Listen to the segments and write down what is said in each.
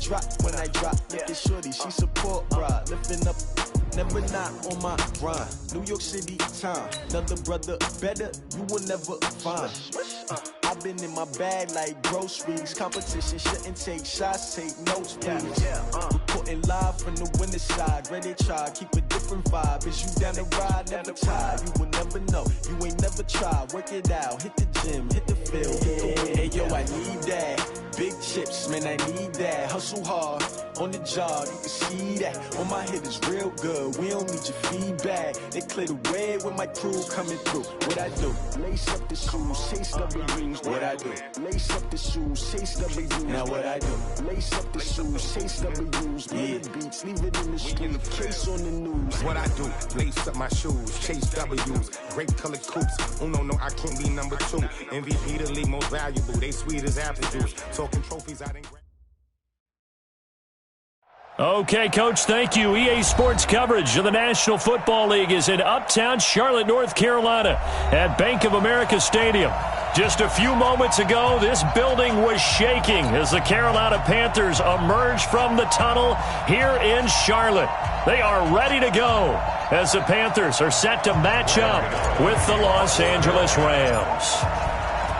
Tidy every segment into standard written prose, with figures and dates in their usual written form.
drop, look at shorty, she support ride, lifting up, never not on my grind. New York City time, another brother better, you will never find. I've been in my bag like groceries. Competition shouldn't take shots, take notes, please. Reporting live from the winter side. Ready to try, keep a different vibe. Is you down the ride, never tired. You will never know, you ain't never tried. Work it out, hit the gym, hit the field, hit the wind. Hey yo, I need that. Big chips, man, I need that. Hustle hard, on the job, you can see that. On my head is real good, we don't need your feedback. They clear the way when my crew coming through. What I do? Lace up the shoes, chase W's. What I do? Lace up the shoes, chase W's. Now what I do? Lace up the shoes, chase W's. Yeah, beats, leave it in the street, case on the news. What I do? Lace up my shoes, chase W's. Grape colored coops. Oh no, I can't be number 2. MVP the league most valuable. They sweet as apple juice. Talking trophies, I didn't. Okay, Coach, thank you. EA Sports coverage of the National Football League is in Uptown Charlotte, North Carolina at Bank of America Stadium. Just a few moments ago, this building was shaking as the Carolina Panthers emerged from the tunnel here in Charlotte. They are ready to go as the Panthers are set to match up with the Los Angeles Rams.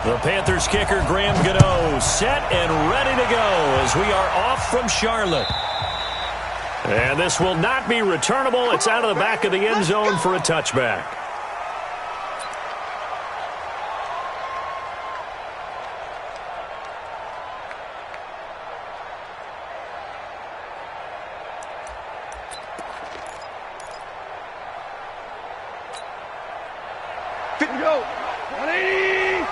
The Panthers kicker, Graham Gano, set and ready to go as we are off from Charlotte. And this will not be returnable. It's out of the back of the end zone for a touchback. Fit and go. 180.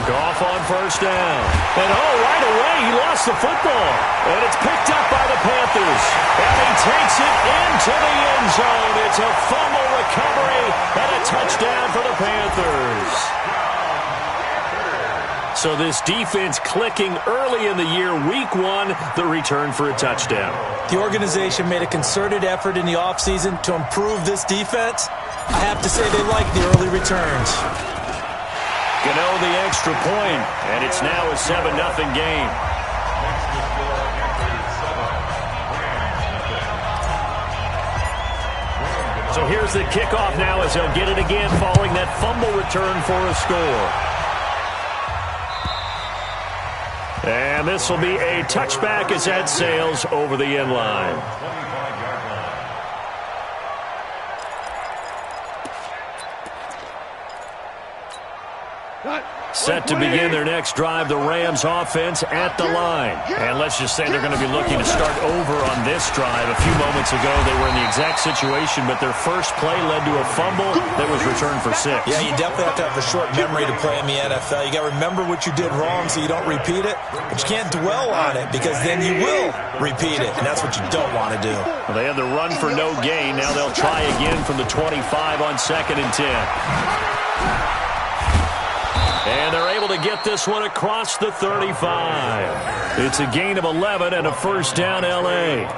Goff on first down. And right away he lost the football. And it's picked up by the Panthers. And he takes it into the end zone. It's a fumble recovery and a touchdown for the Panthers. So this defense clicking early in the year, week 1, the return for a touchdown. The organization made a concerted effort in the offseason to improve this defense. I have to say they like the early returns. Gano the extra point, and it's now a 7-0 game. So here's the kickoff now as they'll get it again following that fumble return for a score. And this will be a touchback as that sails over the end line. Set to begin their next drive, the Rams offense at the line. And let's just say they're going to be looking to start over on this drive. A few moments ago, they were in the exact situation, but their first play led to a fumble that was returned for 6. Yeah, you definitely have to have a short memory to play in the NFL. You got to remember what you did wrong so you don't repeat it, but you can't dwell on it because then you will repeat it, and that's what you don't want to do. Well, they had the run for no gain. Now they'll try again from the 25 on 2nd and 10. And they're able to get this one across the 35. It's a gain of 11 and a first down, L.A.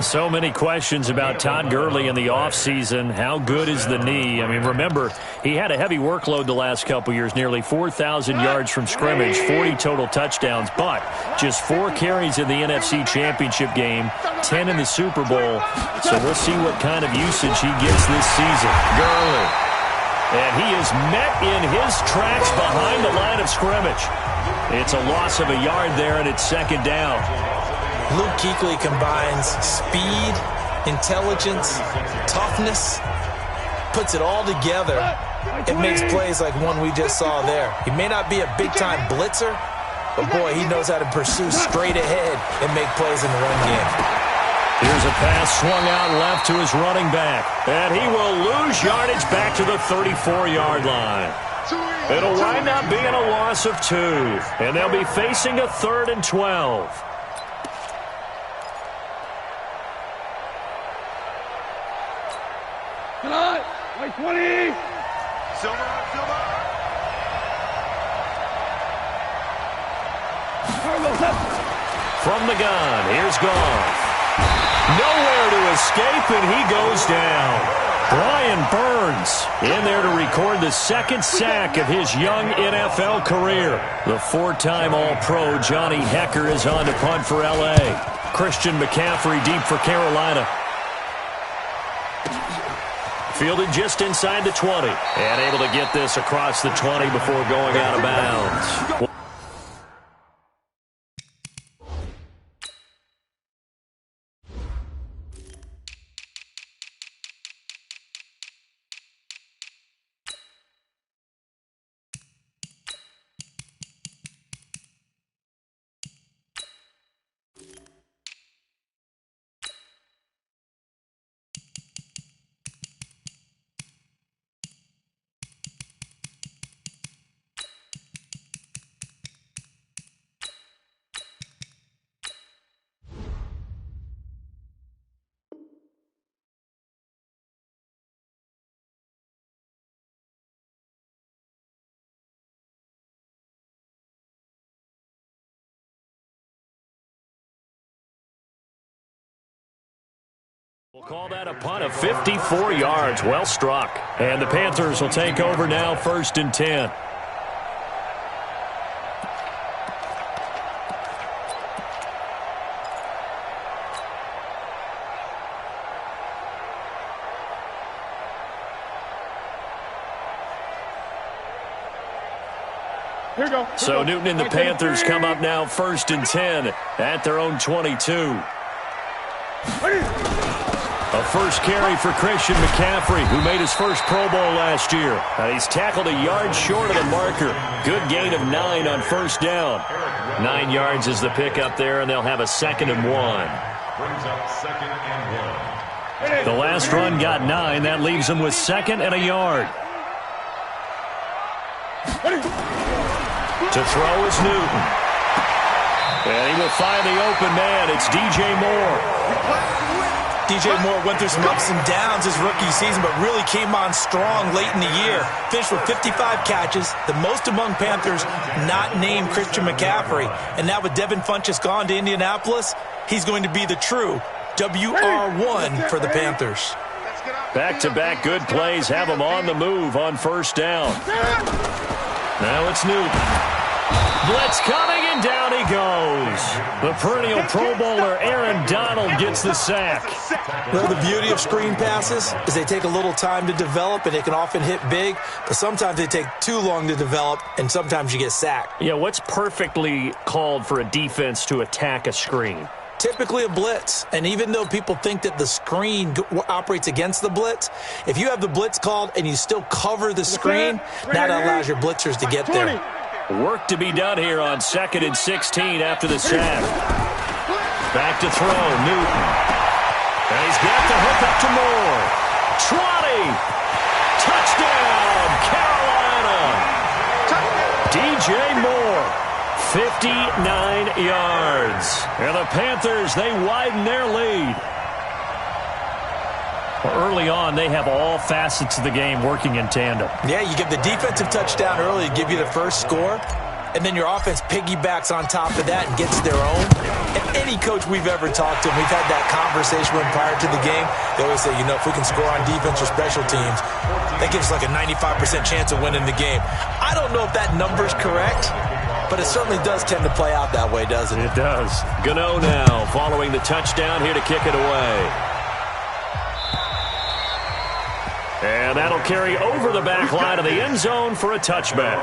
So many questions about Todd Gurley in the offseason. How good is the knee? I mean, remember, he had a heavy workload the last couple years, nearly 4,000 yards from scrimmage, 40 total touchdowns, but just 4 carries in the NFC Championship game, 10 in the Super Bowl. So we'll see what kind of usage he gets this season. Gurley. And he is met in his tracks behind the line of scrimmage. It's a loss of a yard there, and it's 2nd down. Luke Kuechly combines speed, intelligence, toughness, puts it all together. It makes plays like one we just saw there. He may not be a big-time blitzer, but, boy, he knows how to pursue straight ahead and make plays in the run game. Here's a pass swung out left to his running back. And he will lose yardage back to the 34-yard line. It'll wind up being a loss of 2. And they'll be facing a 3rd and 12. Come on, like 20. Silver. From the gun, here's Goff. Nowhere to escape, and he goes down. Brian Burns in there to record the second sack of his young NFL career. The four-time All-Pro Johnny Hecker is on to punt for L.A. Christian McCaffrey deep for Carolina. Fielded just inside the 20. And able to get this across the 20 before going out of bounds. We'll call that a punt of 54 yards. Well struck. And the Panthers will take over now, 1st and 10. Here you go. So Newton and the Panthers come up now, 1st and 10 at their own 22. A first carry for Christian McCaffrey, who made his first Pro Bowl last year. And he's tackled a yard short of the marker. Good gain of 9 on 1st down. 9 yards is the pickup there, and they'll have a 2nd and 1. Brings up 2nd and 1. The last run got 9. That leaves them with 2nd and a yard. To throw is Newton. And he will find the open man. It's DJ Moore. DJ Moore went through some ups and downs his rookie season, but really came on strong late in the year. Finished with 55 catches, the most among Panthers not named Christian McCaffrey. And now with Devin Funchess gone to Indianapolis, he's going to be the true WR1 for the Panthers. Back-to-back good plays have him on the move on 1st down. Now it's Newton. Blitz coming, and down he goes. The perennial Pro Bowler Aaron Donald gets the sack. Well, the beauty of screen passes is they take a little time to develop, and they can often hit big, but sometimes they take too long to develop, and sometimes you get sacked. Yeah, what's perfectly called for a defense to attack a screen? Typically a blitz, and even though people think that the screen operates against the blitz, if you have the blitz called and you still cover the screen, that allows your blitzers to get there. Work to be done here on 2nd and 16 after the sack. Back to throw, Newton. And he's got the hook up to Moore. 20. Touchdown, Carolina. DJ Moore, 59 yards. And the Panthers, they widen their lead. Early on, they have all facets of the game working in tandem. Yeah, you get the defensive touchdown early to give you the first score, and then your offense piggybacks on top of that and gets their own. And any coach we've ever talked to, and we've had that conversation with prior to the game, they always say, you know, if we can score on defense or special teams, that gives us like a 95% chance of winning the game. I don't know if that number's correct, but it certainly does tend to play out that way, doesn't it? It does. Gano now following the touchdown here to kick it away. And that'll carry over the back line of the end zone for a touchback.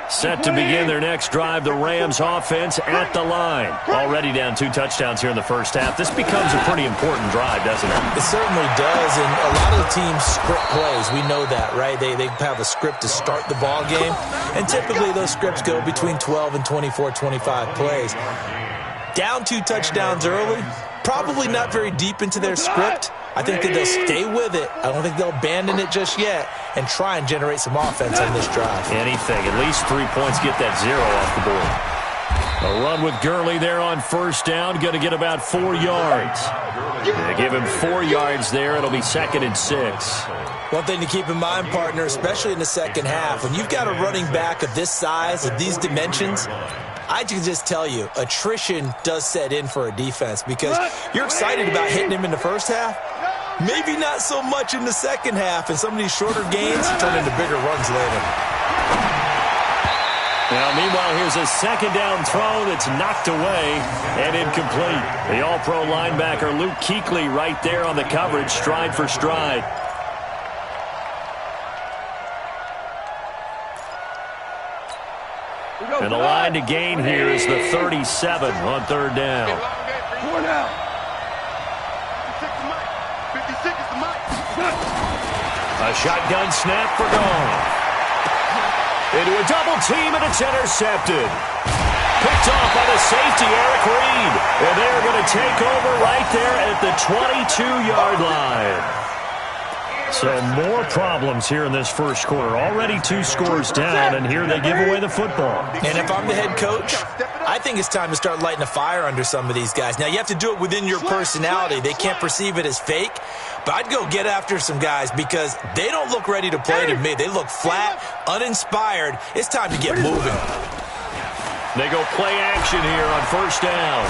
Set to begin their next drive, the Rams offense at the line. Already down 2 touchdowns here in the first half. This becomes a pretty important drive, doesn't it? It certainly does, and a lot of the teams script plays. We know that, right? They have a script to start the ball game, and typically those scripts go between 12 and 24, 25 plays. Down 2 touchdowns early, probably not very deep into their script. I think that they'll stay with it. I don't think they'll abandon it just yet and try and generate some offense on this drive. Anything. At least 3 points, get that 0 off the board. A run with Gurley there on first down. Going to get about 4 yards. They give him 4 yards there. It'll be 2nd and 6. One thing to keep in mind, partner, especially in the second half, when you've got a running back of this size, of these dimensions, I can just tell you, attrition does set in for a defense because you're excited about hitting him in the first half. Maybe not so much in the second half, and some of these shorter gains turn into bigger runs later. Now, meanwhile, here's a second down throw that's knocked away and incomplete. The all-pro linebacker Luke Kuechly right there on the coverage, stride for stride. And the line to gain here is the 37 on 3rd down. A shotgun snap for Goff. Into a double team, and it's intercepted. Picked off by the safety, Eric Reed. And they're going to take over right there at the 22-yard line. So more problems here in this first quarter. Already 2 scores down, and here they give away the football. And if I'm the head coach, I think it's time to start lighting a fire under some of these guys. Now, you have to do it within your personality. They can't perceive it as fake. But I'd go get after some guys because they don't look ready to play to me. They look flat, uninspired. It's time to get moving. They go play action here on first down.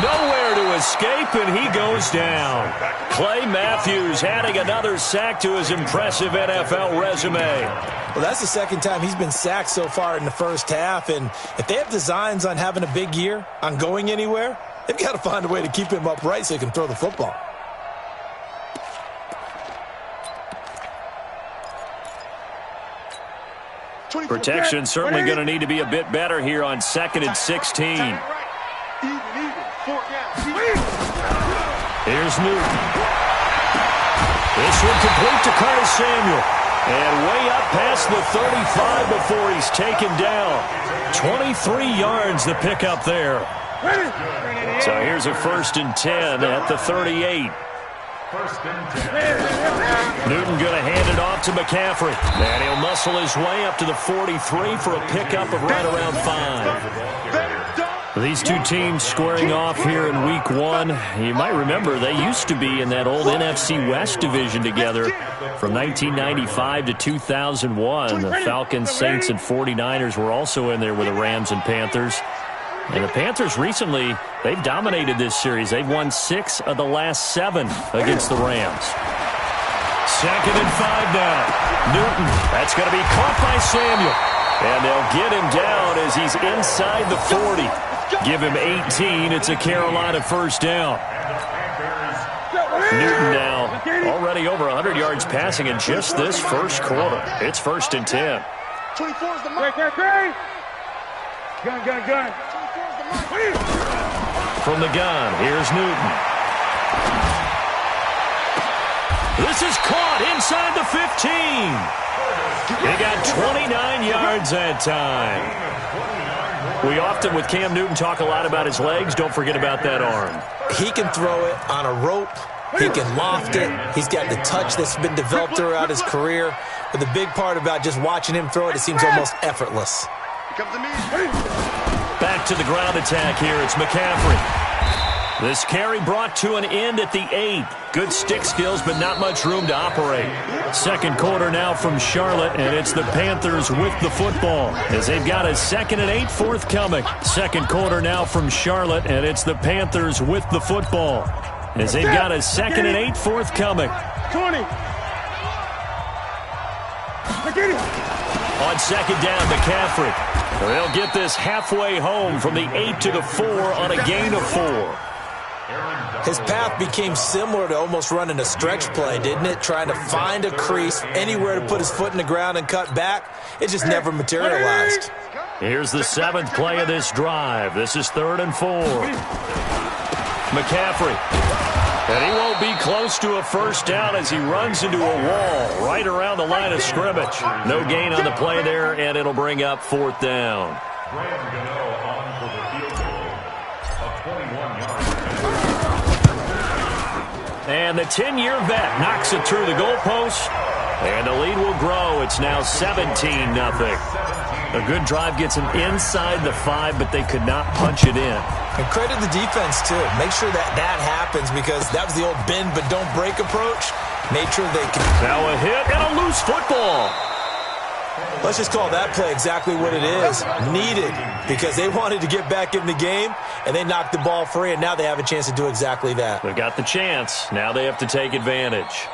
Nowhere to escape, and he goes down. Clay Matthews adding another sack to his impressive NFL resume. Well, that's the second time he's been sacked so far in the first half, and if they have designs on having a big year, on going anywhere, they've got to find a way to keep him upright so he can throw the football. Protection certainly going to need to be a bit better here on 2nd and 16. Here's Newton. This one complete to Curtis Samuel. And way up past the 35 before he's taken down. 23 yards the pickup there. So here's a 1st and 10 at the 38. Newton going to hand it off to McCaffrey. And he'll muscle his way up to the 43 for a pickup of right around 5. These two teams squaring off here in week 1. You might remember they used to be in that old NFC West division together from 1995 to 2001. The Falcons, Saints, and 49ers were also in there with the Rams and Panthers. And the Panthers recently, they've dominated this series. They've won 6 of the last 7 against the Rams. 2nd and 5 now. Newton, that's going to be caught by Samuel. And they'll get him down as he's inside the 40. Give him 18. It's a Carolina first down. Newton now already over 100 yards passing in just this first quarter. It's 1st and 10. 24 is the mark. Gun. From the gun, here's Newton. This is caught inside the 15. He got 29 yards that time. We often, with Cam Newton, talk a lot about his legs. Don't forget about that arm. He can throw it on a rope. He can loft it. He's got the touch that's been developed throughout his career. But the big part about just watching him throw it, it seems almost effortless. Back to the ground attack here. It's McCaffrey. This carry brought to an end at the 8. Good stick skills, but not much room to operate. Second quarter now from Charlotte, and it's the Panthers with the football as they've got a 2nd and 8 forthcoming. Second quarter now from Charlotte, and it's the Panthers with the football as they've got a 2nd and 8 forthcoming. 20. On second down, McCaffrey. They'll get this halfway home from the 8 to the 4 on a gain of 4. His path became similar to almost running a stretch play, didn't it? Trying to find a crease, anywhere to put his foot in the ground and cut back. It just never materialized. Here's the 7th play of this drive. This is 3rd and 4. McCaffrey. And he won't be close to a first down as he runs into a wall right around the line of scrimmage. No gain on the play there, and it'll bring up 4th down. And the 10-year vet knocks it through the goalpost, and the lead will grow. It's now 17-0. A good drive gets them inside the 5, but they could not punch it in. And credit the defense, too. Make sure that happens, because that was the old bend but don't break approach. Made sure they could. Now a hit and a loose football. Let's just call that play exactly what it is. Needed, because they wanted to get back in the game, and they knocked the ball free, and now they have a chance to do exactly that. They've got the chance. Now they have to take advantage.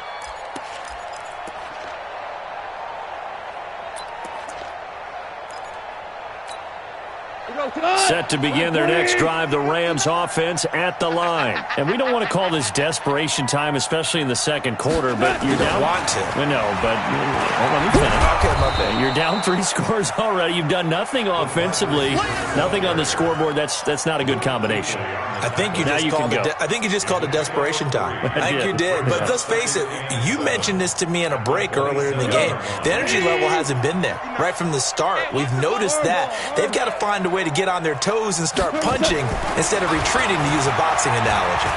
Set to begin their next drive, the Rams offense at the line. And we don't want to call this desperation time, especially in the second quarter, but you're down. Want to. No, but let me finish. Okay, my bad. You're down 3 scores already. You've done nothing offensively, nothing on the scoreboard. That's not a good combination. I think you just called it desperation time. I think you did. But let's face it, you mentioned this to me in a break earlier in the game. The energy level hasn't been there right from the start. We've noticed that. They've got to find a way to get on their toes and start punching instead of retreating, to use a boxing analogy.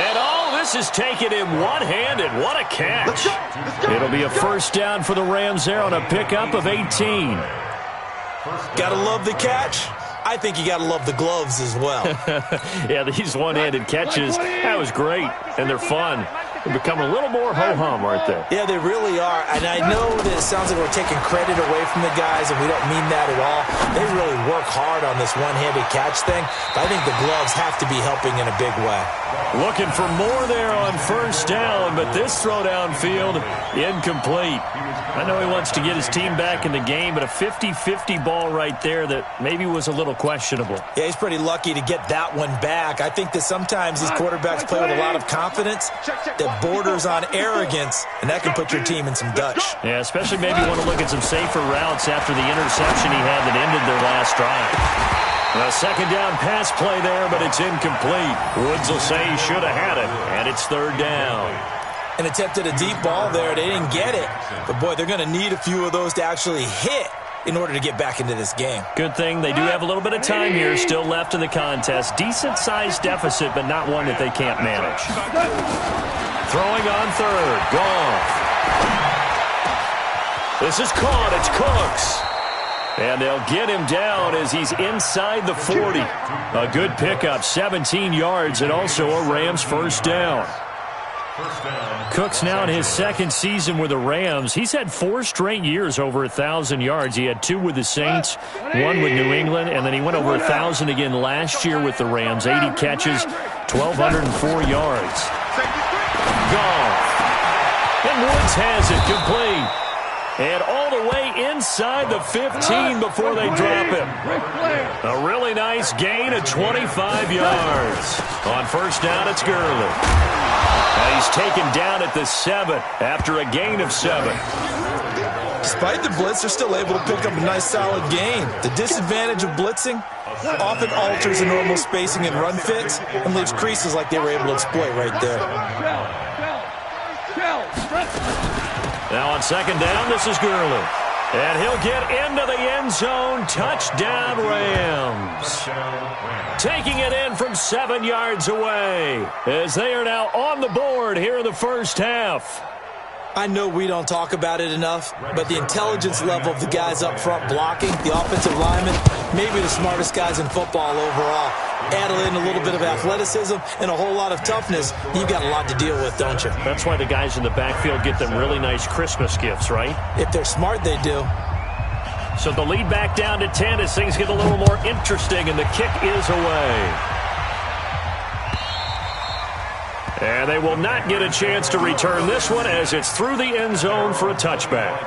And all this is taken in one-handed. What a catch. It'll be a first down for the Rams there on a pickup of 18. Gotta love the catch. I think you got to love the gloves as well. Yeah, these one-handed catches, that was great, and they're fun. They're becoming a little more ho-hum, aren't they? Yeah, they really are. And I know that it sounds like we're taking credit away from the guys, and we don't mean that at all. They really work hard on this one-handed catch thing, but I think the gloves have to be helping in a big way. Looking for more there on first down, but this throw downfield, incomplete. I know he wants to get his team back in the game, but a 50-50 ball right there that maybe was a little questionable. Yeah, he's pretty lucky to get that one back. I think that sometimes these quarterbacks play with a lot of confidence that borders on arrogance, and that can put your team in some Dutch. Yeah, especially maybe want to look at some safer routes after the interception he had that ended their last drive. A second down pass play there, but it's incomplete. Woods will say he should have had it, and it's third down. And attempted a deep ball there. They didn't get it. But, boy, they're going to need a few of those to actually hit in order to get back into this game. Good thing they do have a little bit of time here still left in the contest. Decent-sized deficit, but not one that they can't manage. Throwing on third. Goff. This is caught. It's Cooks. And they'll get him down as he's inside the 40. A good pickup, 17 yards, and also a Rams first down. Cooks now in his second season with the Rams. He's had 4 straight years over 1,000 yards. He had 2 with the Saints, 1 with New England, and then he went over 1,000 again last year with the Rams. 80 catches, 1,204 yards. Goff. And Woods has it complete. And all the way inside the 15 before they drop him. A really nice gain of 25 yards. On first down, it's Gurley. And he's taken down at the 7 after a gain of 7. Despite the blitz, they're still able to pick up a nice solid gain. The disadvantage of blitzing often alters the normal spacing and run fits and leaves creases like they were able to exploit right there. Now on second down, this is Gurley. And he'll get into the end zone. Touchdown, Rams. Taking it in from 7 yards away as they are now on the board here in the first half. I know we don't talk about it enough, but the intelligence level of the guys up front blocking, the offensive linemen, maybe the smartest guys in football overall. Add in a little bit of athleticism and a whole lot of toughness, you've got a lot to deal with, don't you? That's why the guys in the backfield get them really nice Christmas gifts, right? If they're smart, they do. So the lead back down to 10 as things get a little more interesting, and the kick is away. And they will not get a chance to return this one as it's through the end zone for a touchback.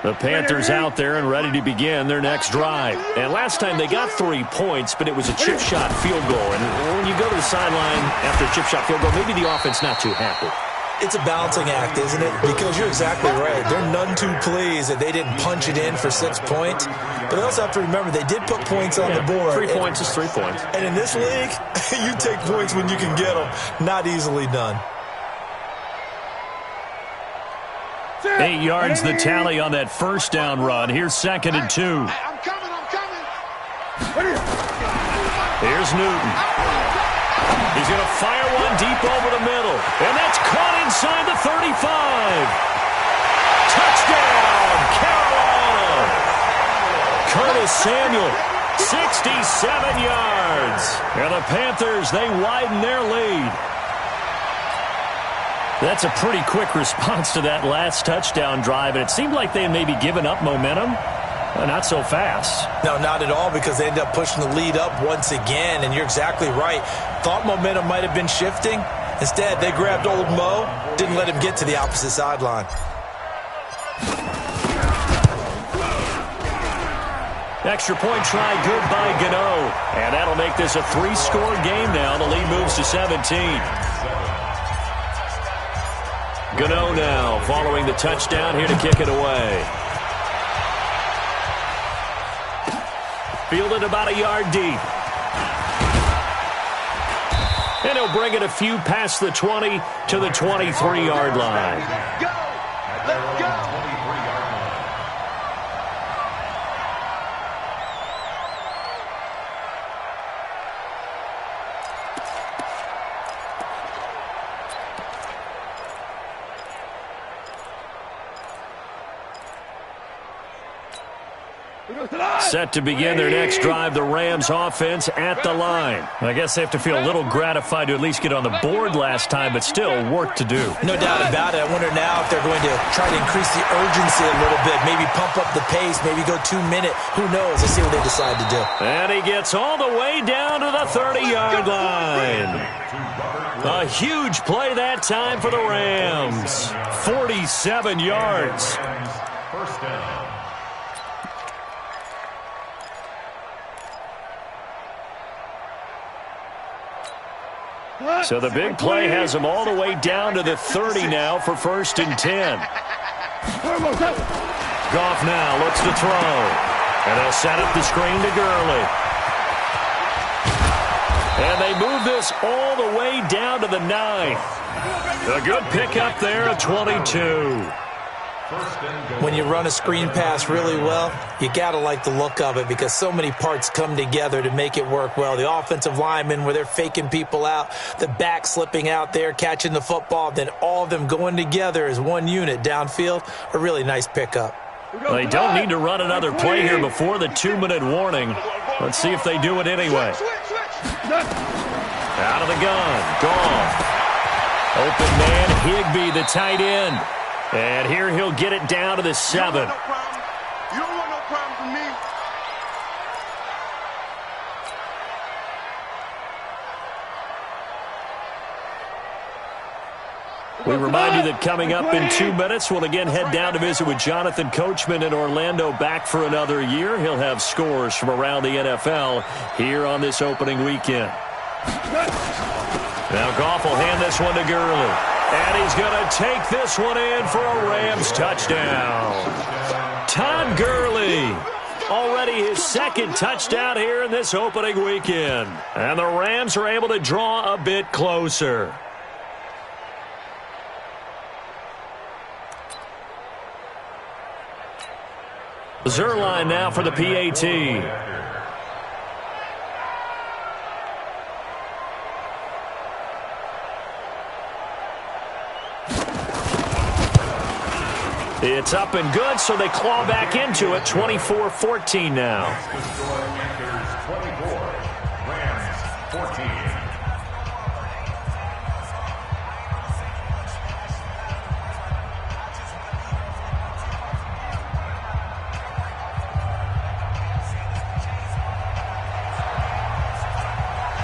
The Panthers out there and ready to begin their next drive. And last time they got 3 points, but it was a chip shot field goal. And when you go to the sideline after a chip shot field goal, maybe the offense not too happy. It's a balancing act, isn't it? Because you're exactly right. They're none too pleased that they didn't punch it in for 6 points. But they also have to remember they did put points on the board. 3 points is 3 points. And in this league, you take points when you can get them. Not easily done. 8 yards the tally on that first down run. Here's 2nd and 2. I'm coming. Here's Newton. He's going to fire one deep over the middle. And that's caught inside the 35. Touchdown, Carolina. Curtis Samuel, 67 yards. And the Panthers, they widen their lead. That's a pretty quick response to that last touchdown drive, and it seemed like they had maybe given up momentum. Not so fast. No, not at all, because they ended up pushing the lead up once again, and you're exactly right. Thought momentum might have been shifting. Instead, they grabbed old Mo, didn't let him get to the opposite sideline. Extra point try good by Gano. And that'll make this a 3-score game now. The lead moves to 17. Gano now following the touchdown, here to kick it away. Fielded about a yard deep. And he'll bring it a few past the 20 to the 23-yard line. Go! Let's go! Set to begin their next drive, the Rams offense at the line. I guess they have to feel a little gratified to at least get on the board last time, but still work to do. No doubt about it. I wonder now if they're going to try to increase the urgency a little bit, maybe pump up the pace, maybe go 2-minute. Who knows? Let's see what they decide to do. And he gets all the way down to the 30-yard line. A huge play that time for the Rams. 47 yards. First down. So the big play has him all the way down to the 30 now for 1st and 10. Goff now looks to throw. And they'll set up the screen to Gurley. And they move this all the way down to the 9. A good pickup there at 22. When you run a screen pass really well, you got to like the look of it because so many parts come together to make it work well. The offensive linemen, where they're faking people out, the back slipping out there, catching the football, then all of them going together as one unit downfield. A really nice pickup. They don't need to run another play here before the 2-minute warning. Let's see if they do it anyway. Out of the gun. Goff. Open man, Higbee, the tight end. And here he'll get it down to the 7. You don't want no problem from me. We remind you that coming up in 2 minutes, we'll again head down to visit with Jonathan Coachman in Orlando, back for another year. He'll have scores from around the NFL here on this opening weekend. Now Goff will hand this one to Gurley. And he's going to take this one in for a Rams touchdown. Todd Gurley, already his 2nd touchdown here in this opening weekend. And the Rams are able to draw a bit closer. Zerline now for the PAT. It's up and good, so they claw back into it. 24-14 now. Panthers 24, Rams 14.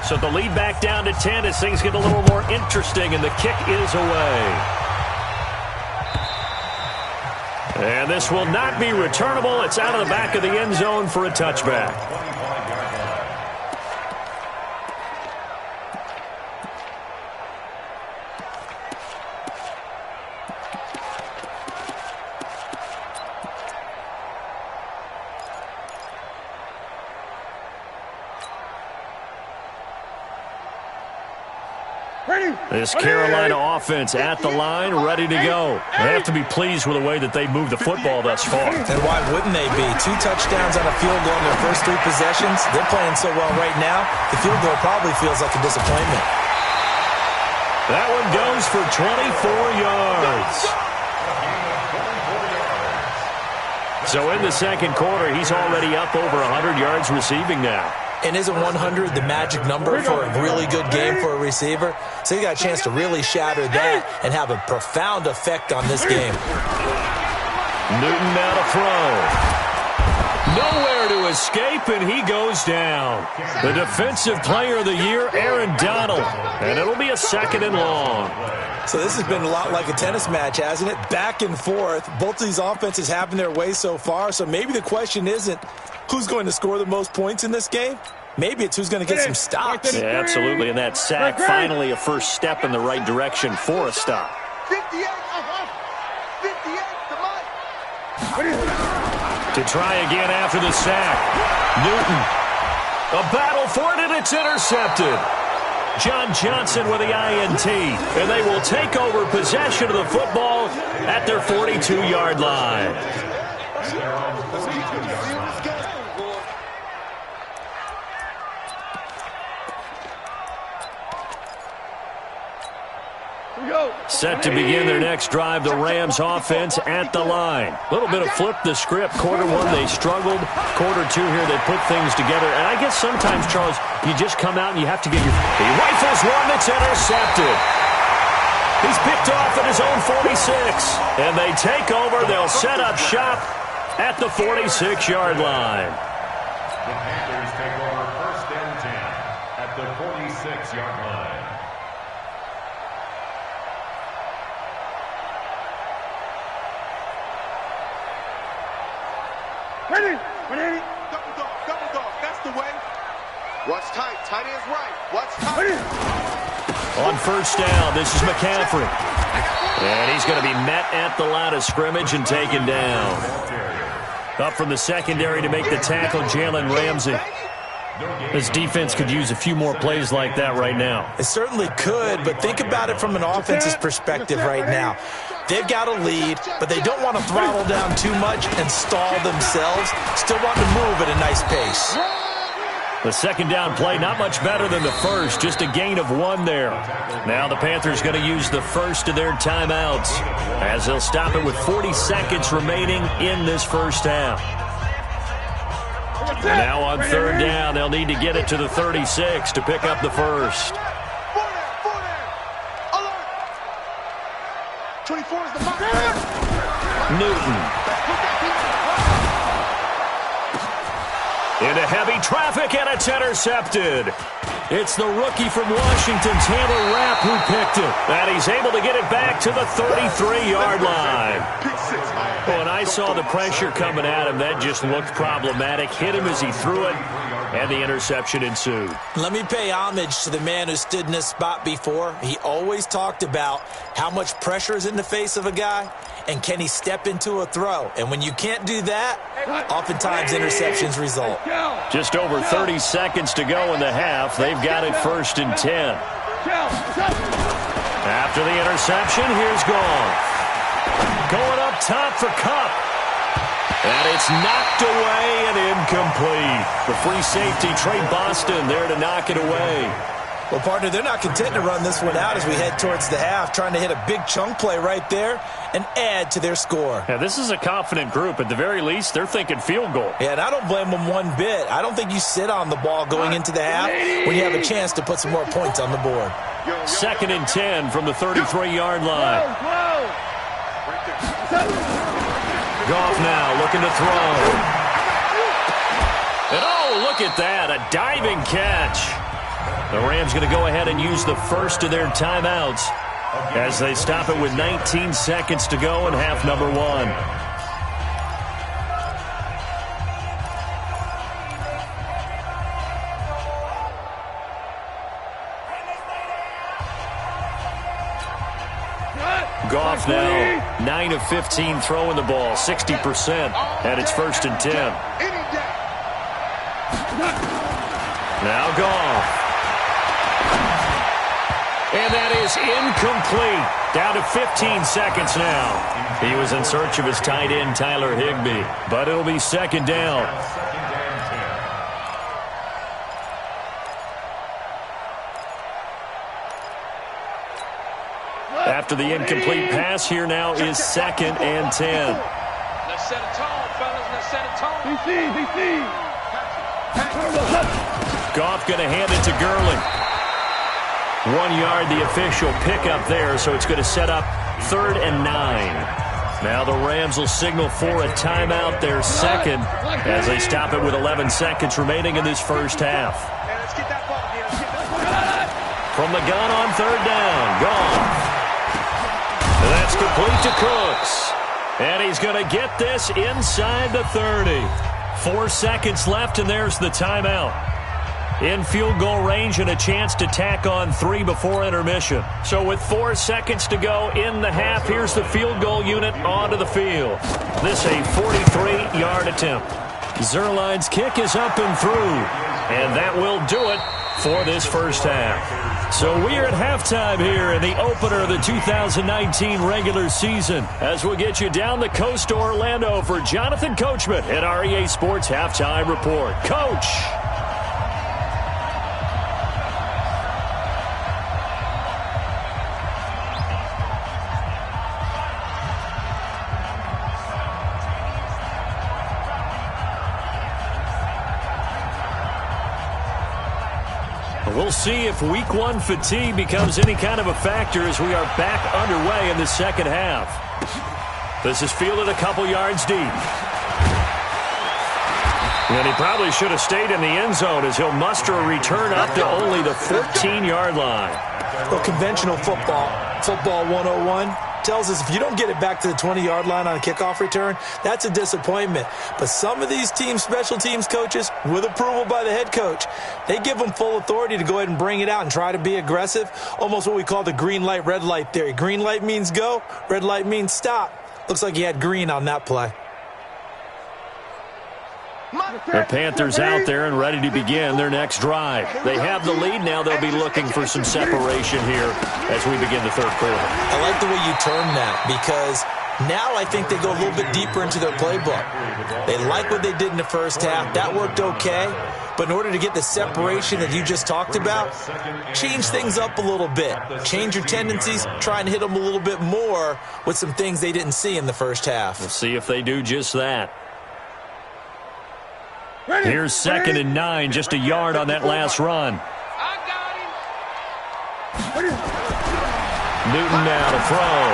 So the lead back down to 10 as things get a little more interesting, and the kick is away. And this will not be returnable. It's out of the back of the end zone for a touchback. Ready? This Carolina offense at the line, ready to go. They have to be pleased with the way that they moved the football thus far. And why wouldn't they be? 2 touchdowns on a field goal in their first 3 possessions. They're playing so well right now, the field goal probably feels like a disappointment. That one goes for 24 yards. So in the second quarter, he's already up over 100 yards receiving now. And isn't 100 the magic number for a really good game for a receiver? So you got a chance to really shatter that and have a profound effect on this game. Newton now to throw. Nowhere to escape, and he goes down. The defensive player of the year, Aaron Donald. And it'll be a 2nd and long. So this has been a lot like a tennis match, hasn't it? Back and forth. Both of these offenses having their way so far. So maybe the question isn't who's going to score the most points in this game. Maybe it's who's going to get some stops. Yeah, absolutely. And that sack, finally a first step in the right direction for a stop. 58, 58, come on. To try again after the sack. Newton. A battle for it, and it's intercepted. John Johnson with the INT. And they will take over possession of the football at their 42-yard line. Set to begin their next drive, the Rams offense at the line. A little bit of flip the script. Quarter 1, they struggled. Quarter 2 here, they put things together. And I guess sometimes, Charles, you just come out and you have to get your... He rifles one that's intercepted. He's picked off at his own 46. And they take over. They'll set up shop at the 46-yard line. The Panthers take over 1st and 10 at the 46-yard line. Ready? Double dog, that's the way. Watch tight, tight ends right. Watch tight. On 1st down, this is McCaffrey. And he's going to be met at the line of scrimmage and taken down. Up from the secondary to make the tackle, Jalen Ramsey. This defense could use a few more plays like that right now. It certainly could, but think about it from an offense's perspective right now. They've got a lead, but they don't want to throttle down too much and stall themselves. Still want to move at a nice pace. The 2nd down play, not much better than the first, just a gain of 1 there. Now the Panthers going to use the first of their timeouts as they'll stop it with 40 seconds remaining in this first half. And now on 3rd down, they'll need to get it to the 36 to pick up the first. 24 is the mark. Newton. Into heavy traffic, and it's intercepted. It's the rookie from Washington, Taylor Rapp, who picked it. And he's able to get it back to the 33-yard line. When I saw the pressure coming at him, that just looked problematic. Hit him as he threw it, and the interception ensued. Let me pay homage to the man who stood in this spot before. He always talked about how much pressure is in the face of a guy, and can he step into a throw. And when you can't do that, oftentimes interceptions result. Just over 30 seconds to go in the half. They've got it 1st and 10. After the interception, here's Goff. Going up top for Kupp. And it's knocked away and incomplete. The free safety, Trey Boston, there to knock it away. Well, partner, they're not content to run this one out as we head towards the half, trying to hit a big chunk play right there and add to their score. Yeah, this is a confident group. At the very least, they're thinking field goal. Yeah, and I don't blame them one bit. I don't think you sit on the ball going into the half when you have a chance to put some more points on the board. 2nd and 10 from the 33-yard line. Goff now looking to throw. And oh, look at that, a diving catch. The Rams going to go ahead and use the first of their timeouts as they stop it with 19 seconds to go in half number 1. Goff now 9 of 15 throwing the ball, 60%, and it's 1st and 10. Now Goff. And that is incomplete. Down to 15 seconds now. He was in search of his tight end, Tyler Higbee. But it'll be second down. After the incomplete pass, here now is 2nd and 10. Let's set a tone, fellas. Let's set a tone. Goff going to hand it to Gurley. 1 yard, the official pickup there, so it's going to set up 3rd and 9. Now the Rams will signal for a timeout, their second, as they stop it with 11 seconds remaining in this first half. From the gun on 3rd down, Goff. That's complete to Cooks. And he's going to get this inside the 30. 4 seconds left, and there's the timeout. In field goal range and a chance to tack on 3 before intermission. So with 4 seconds to go in the half, here's the field goal unit onto the field. This a 43-yard attempt. Zerline's kick is up and through. And that will do it for this first half. So we are at halftime here in the opener of the 2019 regular season, as we'll get you down the coast to Orlando for Jonathan Coachman at our EA Sports Halftime Report. Coach! We'll see if Week 1 fatigue becomes any kind of a factor as we are back underway in the second half. This is fielded a couple yards deep. And he probably should have stayed in the end zone as he'll muster a return up to only the 14-yard line. Well, conventional football 101, tells us if you don't get it back to the 20-yard line on a kickoff return, that's a disappointment. But some of these teams, special teams coaches, with approval by the head coach, they give them full authority to go ahead and bring it out and try to be aggressive, almost what we call the green light, red light theory. Green light means go, red light means stop. Looks like he had green on that play. The Panthers out there and ready to begin their next drive. They have the lead now. They'll be looking for some separation here as we begin the third quarter. I like the way you term that, because now I think they go a little bit deeper into their playbook. They like what they did in the first half. That worked okay. But in order to get the separation that you just talked about, change things up a little bit. Change your tendencies. Try and hit them a little bit more with some things they didn't see in the first half. We'll see if they do just that. Here's 2nd and 9, just a yard on that last run. Newton now to throw.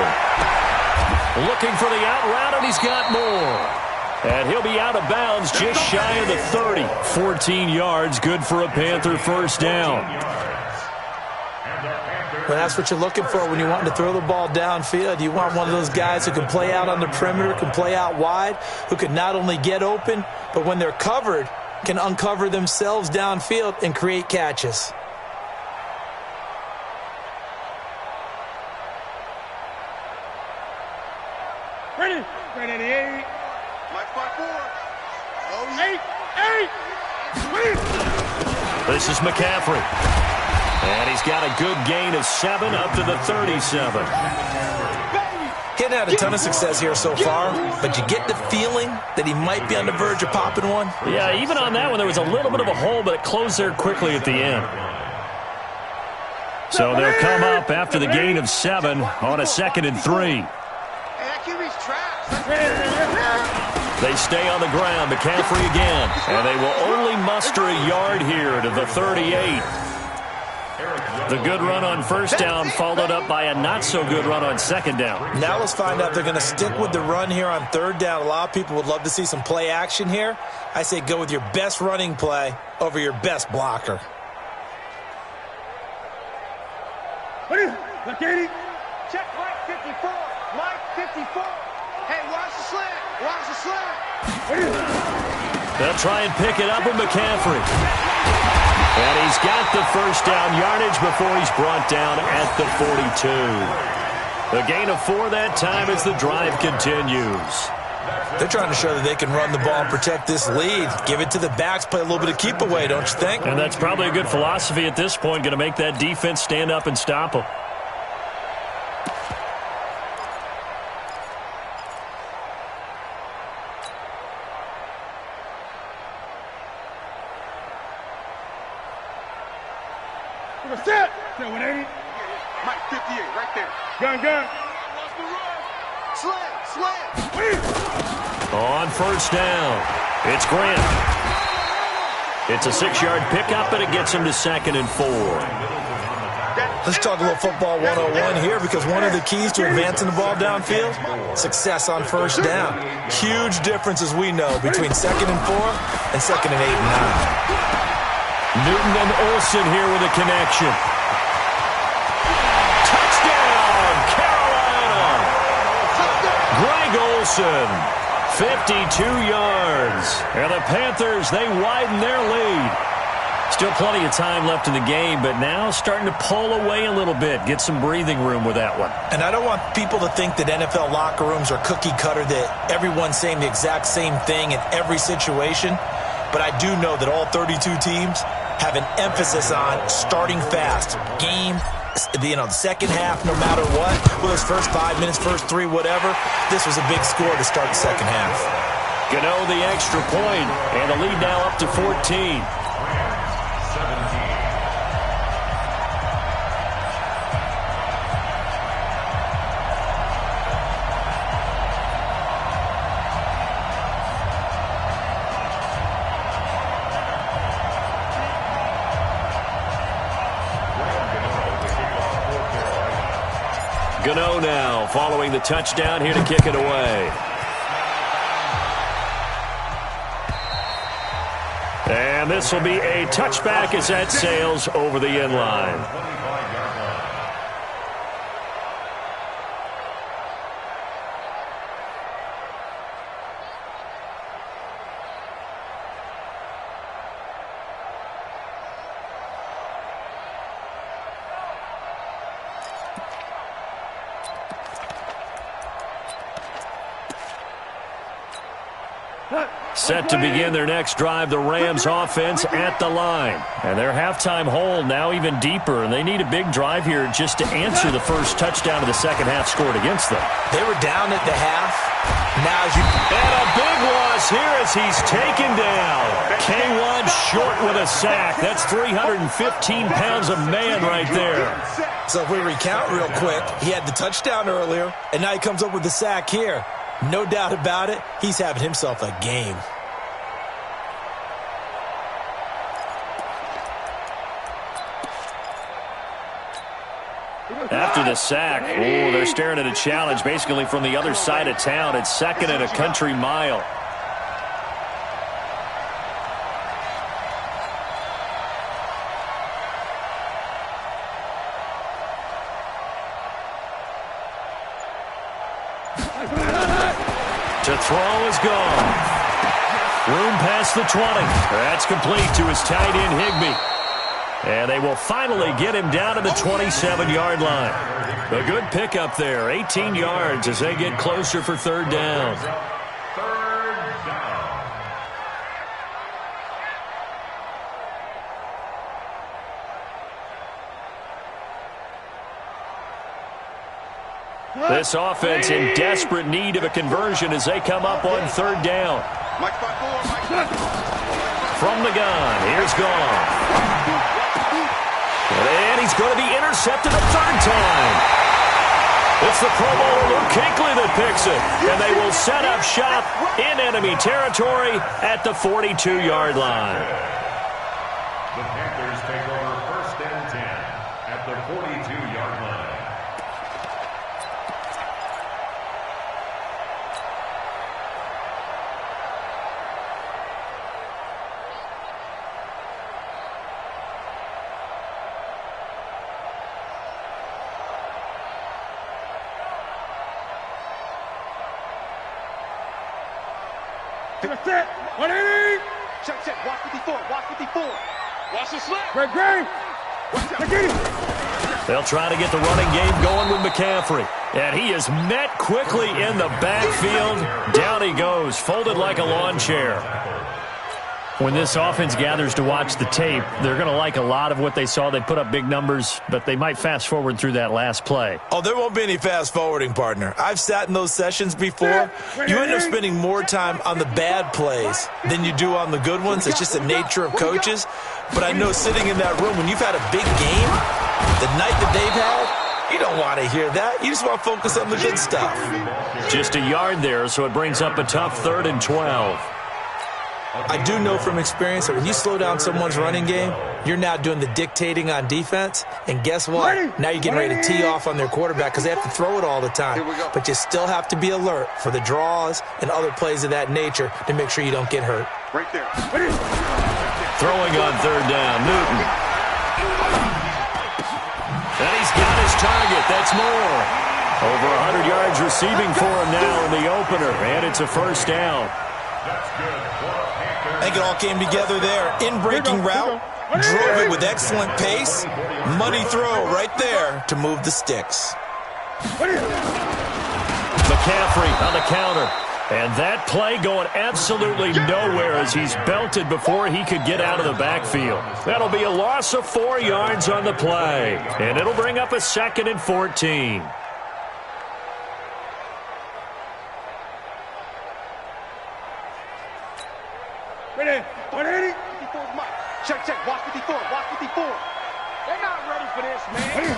Looking for the out route, and he's got more. And he'll be out of bounds just shy of the 30. 14 yards, good for a Panther first down. Well, that's what you're looking for when you want to throw the ball downfield. You want one of those guys who can play out on the perimeter, can play out wide, who can not only get open, but when they're covered, can uncover themselves downfield and create catches. Ready, 8. Mike 5-4. Oh, 8. This is McCaffrey. And he's got a good gain of 7 up to the 37. He hadn't had a ton of success here so far, but you get the feeling that he might be on the verge of popping one. Yeah, even on that one, there was a little bit of a hole, but it closed there quickly at the end. So they'll come up after the gain of 7 on a 2nd and 3. They stay on the ground, McCaffrey again, and they will only muster a yard here to the 38. The good run on first down followed up by a not-so-good run on second down. Now let's find out if they're going to stick with the run here on third down. A lot of people would love to see some play action here. I say go with your best running play over your best blocker. Look, Katie. Check Mike 54. Mike 54. Hey, watch the slant. Watch the slant. They'll try and pick it up with McCaffrey. And he's got the first down yardage before he's brought down at the 42. A gain of 4 that time as the drive continues. They're trying to show that they can run the ball and protect this lead. Give it to the backs, play a little bit of keep away, don't you think? And that's probably a good philosophy at this point, going to make that defense stand up and stop them. Set 180. Mike 58, right there. Gun. Slam. On first down, it's Grant. It's a 6-yard pickup, and it gets him to 2nd and 4. Let's talk a little football 101 here, because one of the keys to advancing the ball downfield, success on first down. Huge difference, as we know, between 2nd and 4 and 2nd and 8 and 9. Newton and Olsen here with a connection. Touchdown, Carolina! Greg Olsen, 52 yards. And the Panthers, they widen their lead. Still plenty of time left in the game, but now starting to pull away a little bit. Get some breathing room with that one. And I don't want people to think that NFL locker rooms are cookie cutter, that everyone's saying the exact same thing in every situation. But I do know that all 32 teams have an emphasis on starting fast. Game, the second half, no matter what. Well, those first 5 minutes, first 3, whatever. This was a big score to start the second half. Gano the extra point, and the lead now up to 14. Gano now following the touchdown here to kick it away. And this will be a touchback as that sails over the end line. Set to begin their next drive, the Rams offense at the line. And their halftime hole now even deeper, and they need a big drive here just to answer the first touchdown of the second half scored against them. They were down at the half. Now and a big loss here as he's taken down. K1 short with a sack. That's 315 pounds of man right there. So if we recount real quick, he had the touchdown earlier, and now he comes up with the sack here. No doubt about it, he's having himself a game. After the sack, they're staring at a challenge basically from the other side of town. It's 2nd and a country mile. To throw is gone. Room past the 20. That's complete to his tight end, Higbee. And they will finally get him down to the 27-yard line. A good pickup there, 18 yards as they get closer for third down. This offense in desperate need of a conversion as they come up on third down. From the gun, here's Gone. And he's going to be intercepted a third time. It's the Pro Bowler Luke Kuechly that picks it. And they will set up shop in enemy territory at the 42-yard line. The Panthers take over 1st and 10 at the 42-yard line. Set 180. Check. Watch 54. Watch the slip. Great. They'll try to get the running game going with McCaffrey. And he is met quickly in the backfield. Down he goes, folded like a lawn chair. When this offense gathers to watch the tape, they're going to like a lot of what they saw. They put up big numbers, but they might fast forward through that last play. Oh, there won't be any fast forwarding, partner. I've sat in those sessions before. You end up spending more time on the bad plays than you do on the good ones. It's just the nature of coaches. But I know sitting in that room, when you've had a big game, the night that they've had, you don't want to hear that. You just want to focus on the good stuff. Just a yard there, so it brings up a tough 3rd and 12. I do know from experience that when you slow down someone's running game, you're now doing the dictating on defense. And guess what? Now you're getting ready to tee off on their quarterback because they have to throw it all the time. But you still have to be alert for the draws and other plays of that nature to make sure you don't get hurt. Right there. Throwing on 3rd down, Newton. And he's got his target. That's more. Over 100 yards receiving for him now in the opener. And it's a 1st down. I think it all came together there. In-breaking route, drove it with excellent pace. Money throw right there to move the sticks. McCaffrey on the counter. And that play going absolutely nowhere as he's belted before he could get out of the backfield. That'll be a loss of 4 yards on the play. And it'll bring up a 2nd and 14. Ready? 54's Mike. Check. Watch 54. Watch 54. They're not ready for this, man.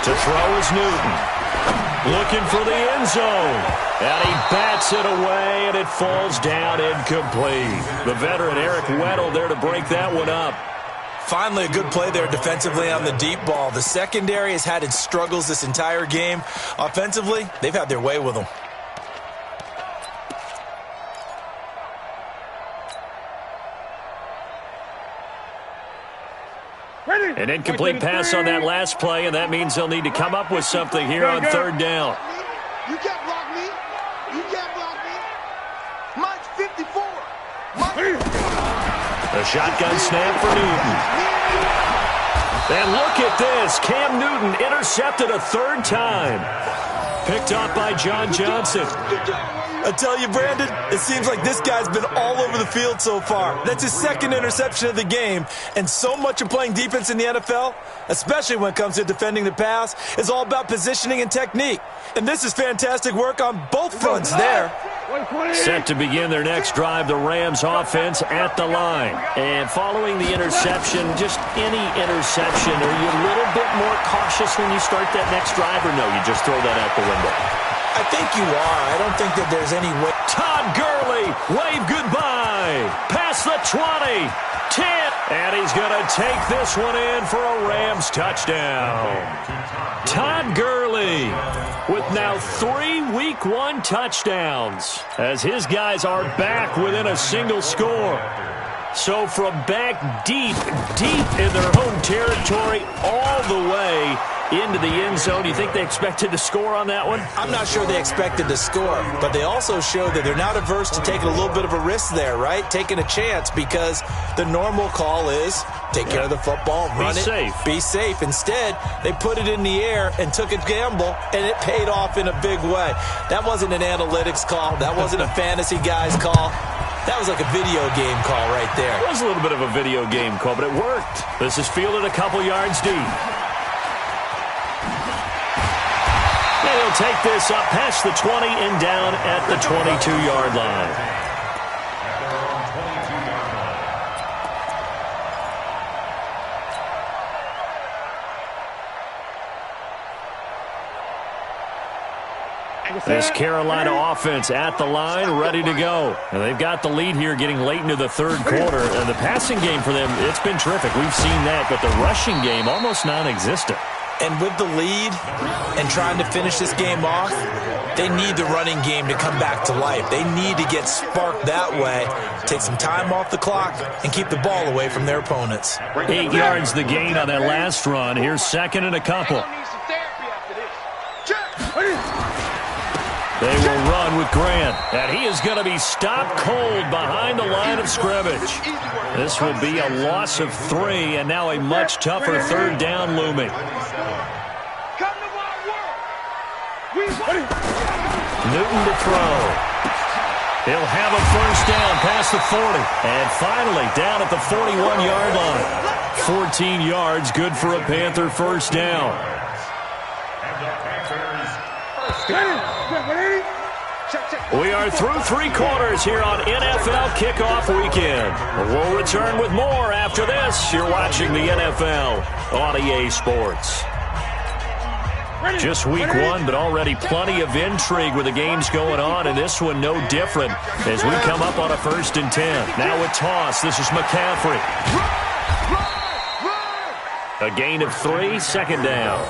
To throw is Newton. Looking for the end zone. And he bats it away, and it falls down incomplete. The veteran Eric Weddle there to break that one up. Finally, a good play there defensively on the deep ball. The secondary has had its struggles this entire game. Offensively, they've had their way with them. An incomplete pass on that last play, and that means they'll need to come up with something here on 3rd down. You can't block me. You can't block me. Mike's 54. Mike. A shotgun snap for Newton. And look at this. Cam Newton intercepted a 3rd time. Picked up by John Johnson. I tell you, Brandon, it seems like this guy's been all over the field so far. That's his 2nd interception of the game. And so much of playing defense in the NFL, especially when it comes to defending the pass, is all about positioning and technique. And this is fantastic work on both fronts there. Set to begin their next drive, the Rams offense at the line. And following the interception, just any interception, are you a little bit more cautious when you start that next drive, or no, you just throw that out the window? I think you are. I don't think that there's any way. Todd Gurley, wave goodbye. Past the 20, 10, and he's going to take this one in for a Rams touchdown. Todd Gurley with now 3 Week 1 touchdowns as his guys are back within a single score. So from back deep in their home territory all the way into the end zone. You think they expected to score on that one? I'm not sure they expected to score, but they also showed that they're not averse to taking a little bit of a risk there, right? Taking a chance, because the normal call is take care of the football, run it, be safe. Instead, they put it in the air and took a gamble, and it paid off in a big way. That wasn't an analytics call. That wasn't a fantasy guy's call. That was like a video game call right there. It was a little bit of a video game call, but it worked. This is fielded a couple yards deep. He'll take this up past the 20 and down at the 22-yard line. This Carolina offense at the line, ready to go. And they've got the lead here getting late into the 3rd quarter. And the passing game for them, it's been terrific. We've seen that, but the rushing game almost non-existent. And with the lead and trying to finish this game off, they need the running game to come back to life. They need to get sparked that way, take some time off the clock, and keep the ball away from their opponents. 8 yards the gain on that last run. Here's 2nd and a couple. They will run with Grant, and he is going to be stopped cold behind the line of scrimmage. This will be a loss of 3, and now a much tougher 3rd down looming. Newton to throw. He'll have a first down past the 40. And finally, down at the 41-yard line. 14 yards, good for a Panther first down. We are through 3 quarters here on NFL Kickoff Weekend. We'll return with more after this. You're watching the NFL on EA Sports. Just week 1, but already plenty of intrigue with the games going on, and this one no different as we come up on a 1st and 10. Now a toss. This is McCaffrey. A gain of 3, 2nd down.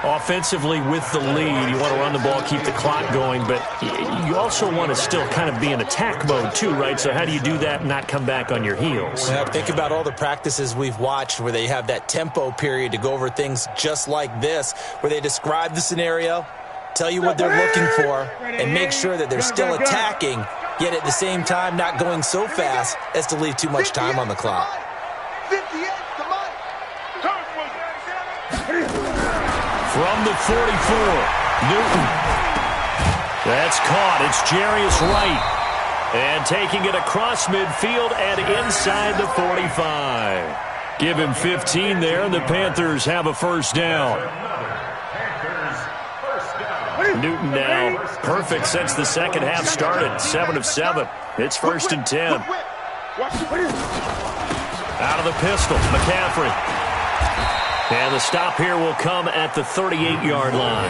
Offensively with the lead, you want to run the ball, keep the clock going, but you also want to still kind of be in attack mode too, right? So how do you do that and not come back on your heels? Well, think about all the practices we've watched where they have that tempo period to go over things just like this, where they describe the scenario, tell you what they're looking for, and make sure that they're still attacking, yet at the same time not going so fast as to leave too much time on the clock. From the 44, Newton. That's caught. It's Jarius Wright. And taking it across midfield and inside the 45. Give him 15 there, and the Panthers have a first down. Newton now perfect since the second half started. 7 of 7. It's 1st and 10. Out of the pistol, McCaffrey. And the stop here will come at the 38-yard line.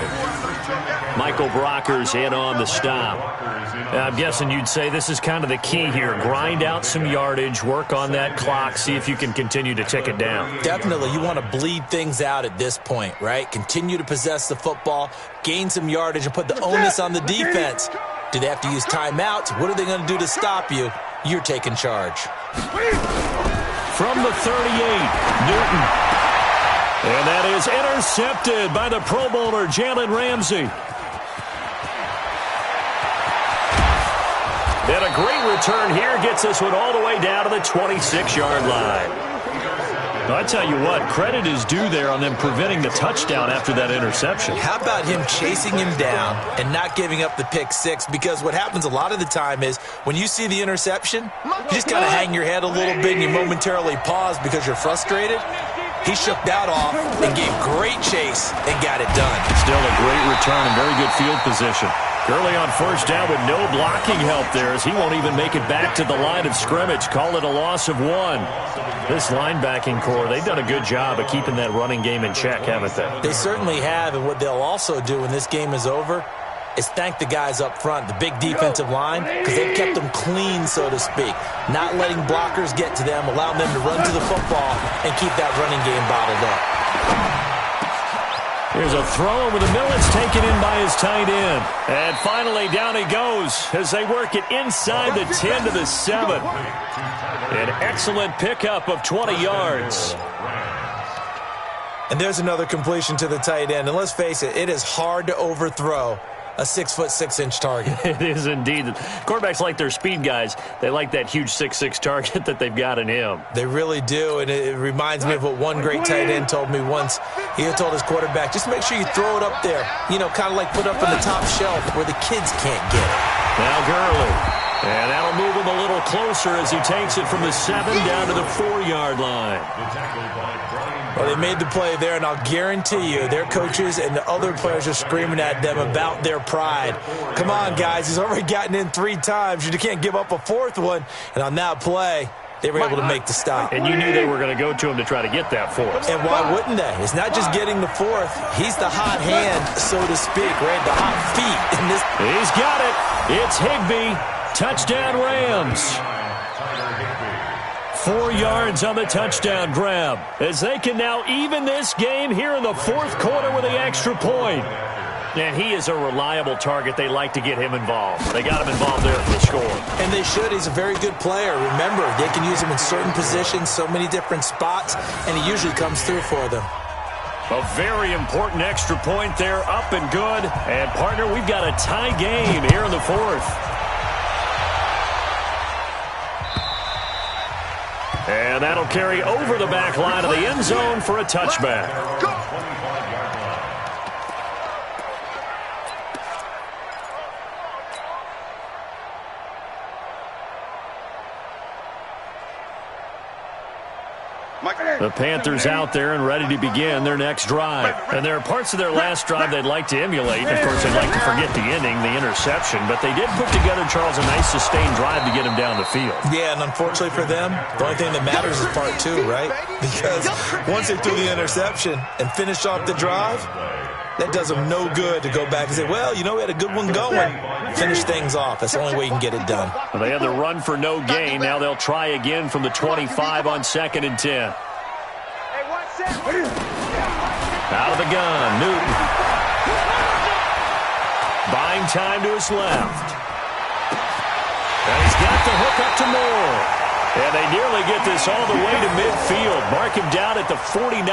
Michael Brocker's in on the stop. I'm guessing you'd say this is kind of the key here. Grind out some yardage, work on that clock, see if you can continue to tick it down. Definitely. You want to bleed things out at this point, right? Continue to possess the football, gain some yardage, and put the onus on the defense. Do they have to use timeouts? What are they going to do to stop you? You're taking charge. From the 38, Newton. And that is intercepted by the Pro Bowler, Jalen Ramsey. And a great return here gets this one all the way down to the 26-yard line. I tell you what, credit is due there on them preventing the touchdown after that interception. How about him chasing him down and not giving up the pick 6? Because what happens a lot of the time is when you see the interception, you just kind of hang your head a little bit and you momentarily pause because you're frustrated. He shook that off and gave great chase and got it done. Still a great return and very good field position. Gurley on first down with no blocking help there as he won't even make it back to the line of scrimmage. Call it a loss of 1. This linebacking core, they've done a good job of keeping that running game in check, haven't they? They certainly have, and what they'll also do when this game is over is thank the guys up front, the big defensive line, because they've kept them clean, so to speak. Not letting blockers get to them, allowing them to run to the football and keep that running game bottled up. Here's a throw over the middle. It's taken in by his tight end. And finally, down he goes as they work it inside the 10 to the 7. An excellent pickup of 20 yards. And there's another completion to the tight end. And let's face it, it is hard to overthrow a 6'6" target. It is indeed. Quarterbacks like their speed guys. They like that huge 6'6" target that they've got in him. They really do, and it reminds me of what one great tight end told me once. He had told his quarterback, just make sure you throw it up there. You know, kind of like put it up on the top shelf where the kids can't get it. Now Gurley. And that'll move him a little closer as he takes it from the 7 down to the 4-yard line. Well, they made the play there, and I'll guarantee you their coaches and the other players are screaming at them about their pride. Come on, guys. He's already gotten in 3 times. You can't give up a 4th one. And on that play, they were able to make the stop. And you knew they were going to go to him to try to get that 4th. And why wouldn't they? It's not just getting the 4th. He's the hot hand, so to speak, right? The hot feet in this. He's got it. It's Higbee. Touchdown Rams. 4 yards on the touchdown grab as they can now even this game here in the 4th quarter with the extra point. And he is a reliable target. They like to get him involved. They got him involved there for the score. And they should. He's a very good player. Remember, they can use him in certain positions, so many different spots, and he usually comes through for them. A very important extra point there, up and good. And, partner, we've got a tie game here in the 4th. And that'll carry over the back line of the end zone for a touchback. The Panthers out there and ready to begin their next drive. And there are parts of their last drive they'd like to emulate. Of course, they'd like to forget the ending, the interception. But they did put together, Charles, a nice sustained drive to get him down the field. Yeah, and unfortunately for them, the only thing that matters is part two, right? Because once they threw the interception and finished off the drive, that does them no good to go back and say, well, you know, we had a good one going. Finish things off. That's the only way you can get it done. Well, they had the run for no gain. Now they'll try again from the 25 on 2nd and 10. Out of the gun, Newton. Buying time to his left. And he's got the hook up to Moore. And they nearly get this all the way to midfield. Mark him down at the 49.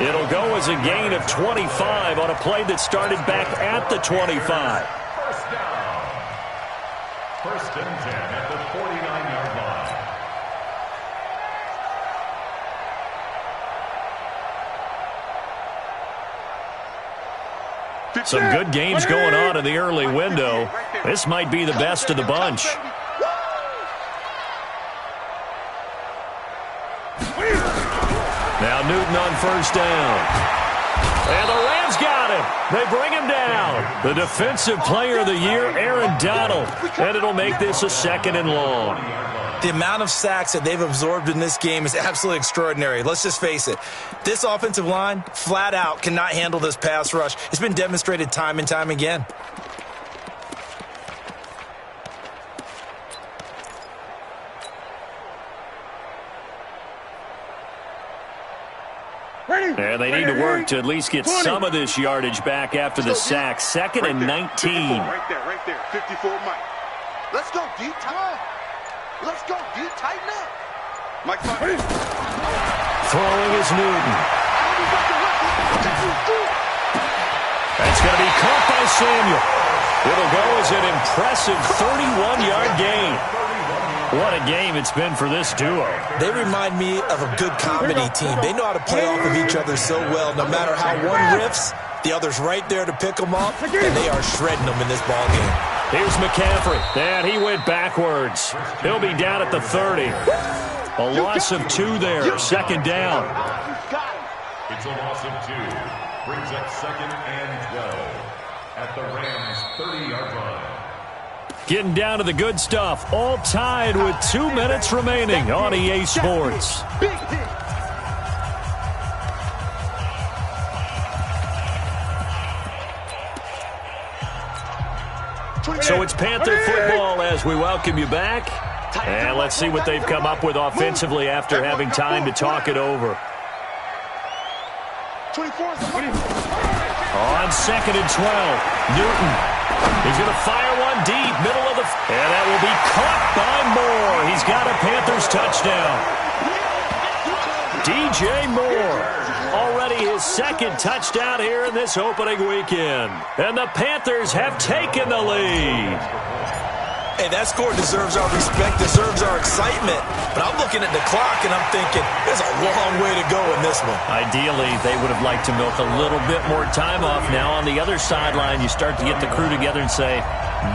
It'll go as a gain of 25 on a play that started back at the 25. First down. First and 10 at the 49-yard line. Some good games going on in the early window. This might be the best of the bunch. Now Newton on first down. And the Rams got him. They bring him down. The defensive player of the year, Aaron Donald. And it'll make this a 2nd and long. The amount of sacks that they've absorbed in this game is absolutely extraordinary. Let's just face it. This offensive line, flat out, cannot handle this pass rush. It's been demonstrated time and time again. And they need to work to at least get some of this yardage back after the sack. 2nd and 19. Right there. 54, Mike. Let's go deep, tight. Let's go deep, tighten up. Mike, throwing is Newton. That's going to be caught by Samuel. It'll go as an impressive 31-yard gain. What a game it's been for this duo. They remind me of a good comedy team. They know how to play off of each other so well. No matter how one riffs, the other's right there to pick them up, and they are shredding them in this ball game. Here's McCaffrey. And he went backwards. He'll be down at the 30. A loss of 2 there. 2nd down. It's a loss of 2. Brings up 2nd and 12 at the Rams' 30-yard line. Getting down to the good stuff. All tied with 2 minutes remaining on EA Sports. So it's Panther football as we welcome you back. And let's see what they've come up with offensively after having time to talk it over. On 2nd and 12, Newton. He's going to fire one deep, middle of the... And that will be caught by Moore. He's got a Panthers touchdown. DJ Moore. Already his 2nd touchdown here in this opening weekend. And the Panthers have taken the lead. Hey, that score deserves our respect, deserves our excitement. But I'm looking at the clock and I'm thinking, there's a long way to go in this one. Ideally, they would have liked to milk a little bit more time off. Now on the other sideline, you start to get the crew together and say,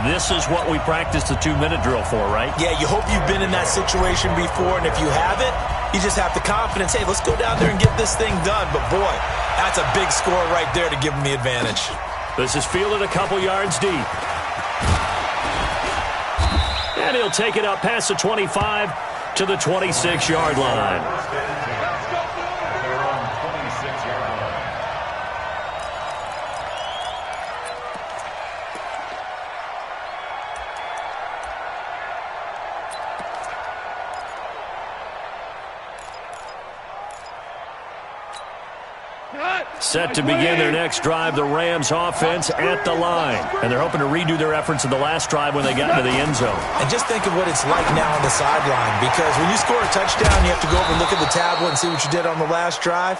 this is what we practiced the 2-minute drill for, right? Yeah, you hope you've been in that situation before, and if you haven't, you just have the confidence, hey, let's go down there and get this thing done. But boy, that's a big score right there to give them the advantage. This is fielded a couple yards deep. And he'll take it up past the 25 to the 26-yard line. Set to begin their next drive, the Rams offense at the line. And they're hoping to redo their efforts in the last drive when they got into the end zone. And just think of what it's like now on the sideline, because when you score a touchdown, you have to go over and look at the tablet and see what you did on the last drive.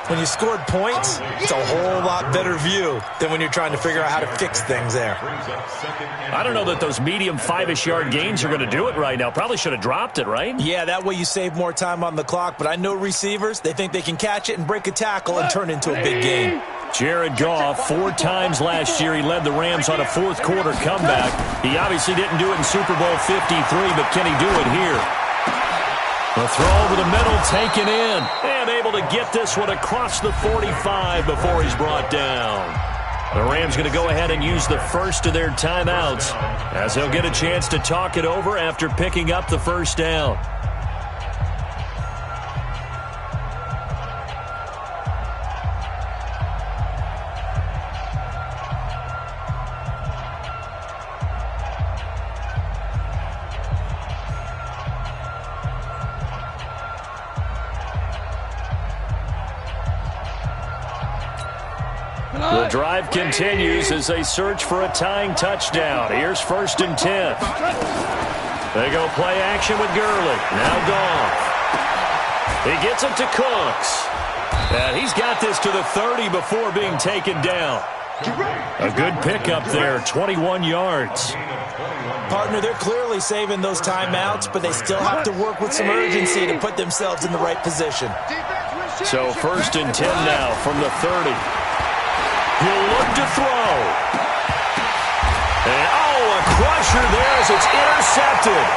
When you scored points, it's a whole lot better view than when you're trying to figure out how to fix things there. I don't know that those medium 5-ish yard gains are going to do it right now. Probably should have dropped it, right? Yeah, that way you save more time on the clock. But I know receivers, they think they can catch it and break a tackle and turn into a big game. Jared Goff, 4 times last year he led the Rams on a fourth-quarter comeback. He obviously didn't do it in Super Bowl 53, but can he do it here? The throw over the middle taken in. And able to get this one across the 45 before he's brought down. The Rams going to go ahead and use the first of their timeouts as they'll get a chance to talk it over after picking up the first down. The drive continues as they search for a tying touchdown. Here's 1st and 10. They go play action with Gurley. Now gone. He gets it to Cooks. And he's got this to the 30 before being taken down. A good pickup there, 21 yards. Partner, they're clearly saving those timeouts, but they still have to work with some urgency to put themselves in the right position. So 1st and 10 now from the 30. He'll look to throw. And, a crusher there as it's intercepted.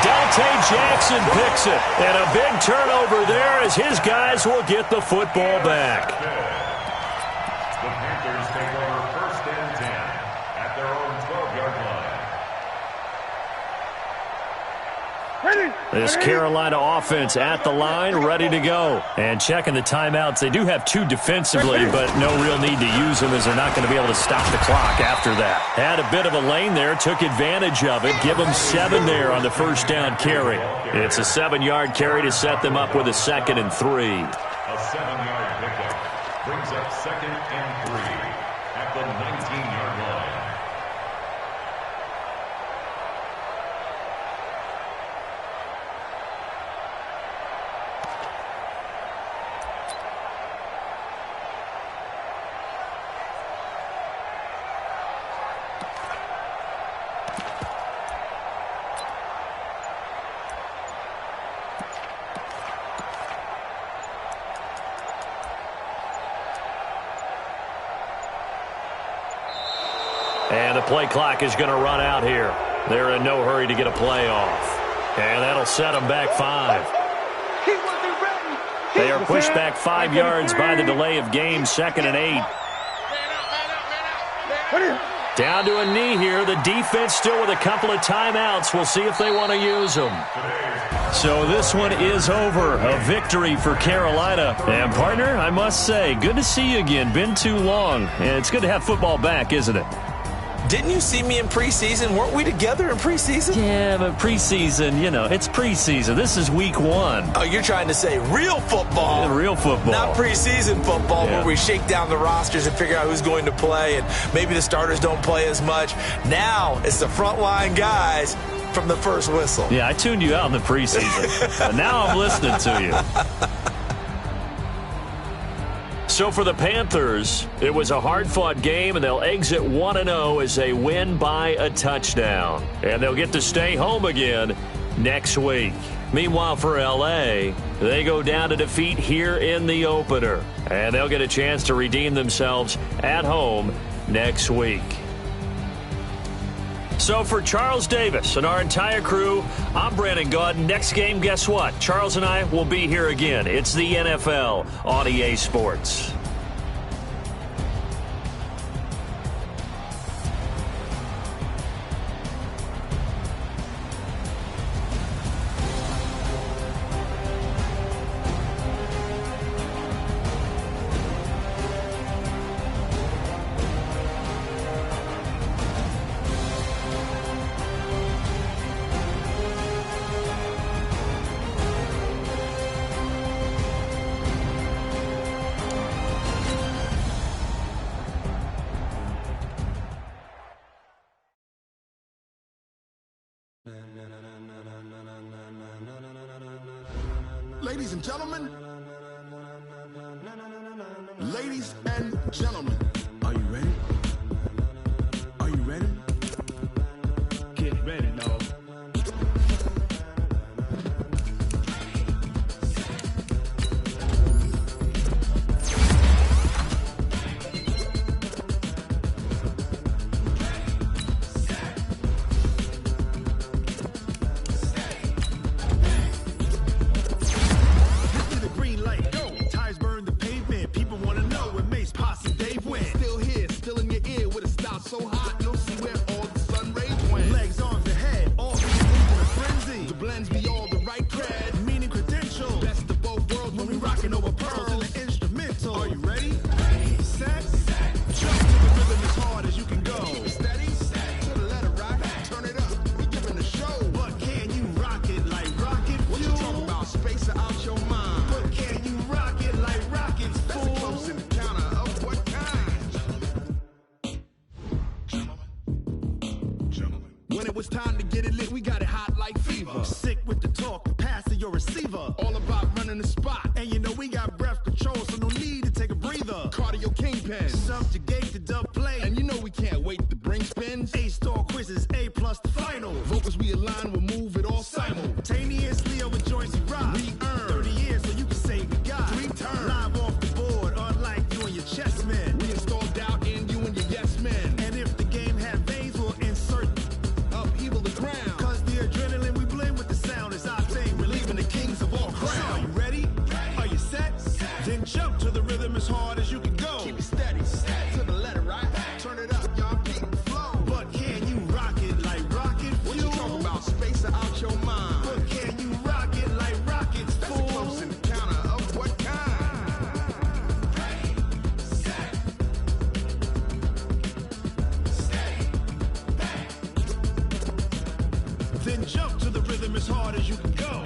Dante Jackson picks it. And a big turnover there as his guys will get the football back. The Panthers take over 1st and 10 at their own 12-yard line. This Carolina offense at the line, ready to go. And checking the timeouts. They do have 2 defensively, but no real need to use them as they're not going to be able to stop the clock after that. Had a bit of a lane there, took advantage of it. Give them 7 there on the first down carry. It's a 7-yard carry to set them up with a 2nd and 3. A 7-yard pickup brings up 2nd and 3 at the 19-yard line. And the play clock is going to run out here. They're in no hurry to get a play off. And that'll set them back 5. They are pushed back 5 yards by the delay of game, 2nd and 8. Down to a knee here. The defense still with a couple of timeouts. We'll see if they want to use them. So this one is over. A victory for Carolina. And, partner, I must say, good to see you again. Been too long. And it's good to have football back, isn't it? Didn't you see me in preseason? Weren't we together in preseason? Yeah, but preseason, it's preseason. This is week 1. Oh, you're trying to say real football. Yeah, real football. Not preseason football where we shake down the rosters and figure out who's going to play, and maybe the starters don't play as much. Now it's the frontline guys from the first whistle. Yeah, I tuned you out in the preseason. But now I'm listening to you. So for the Panthers, it was a hard-fought game, and they'll exit 1-0 as they win by a touchdown. And they'll get to stay home again next week. Meanwhile, for L.A., they go down to defeat here in the opener. And they'll get a chance to redeem themselves at home next week. So for Charles Davis and our entire crew, I'm Brandon Gaudin. Next game, guess what? Charles and I will be here again. It's the NFL on EA Sports. Ladies and gentlemen, ladies and gentlemen, are you ready? Are you ready? Get ready, dog. All about running the spot. And you know we got breath control, so no need to take a breather. Cardio kingpin. Subjugate the dub play. And you know we can't wait to bring spins. A-star quizzes, A+ the final. Vocals we align, we'll move it all simultaneously over joints we rock. We earn 30 years so you can say goodbye. 3 turns. Live off the board, unlike you and your chess men. We install doubt in you and your yes men. And if the game had veins, we'll insert upheaval the ground. Cause the adrenaline we blend with the sound is our thing, relieving the kings of all crowns. So are you ready? Are you set? Then jump to the rhythm as hard as you can go. Keep it steady, to the letter, right? Turn it up, y'all, keep it flow. But can you rock it like rocket fuel? What you talking about? Space out your mind. But can you rock it like rockets, fool? That's a close encounter of what kind? Ready, set, stay, bang. Then jump to the rhythm as hard as you can go.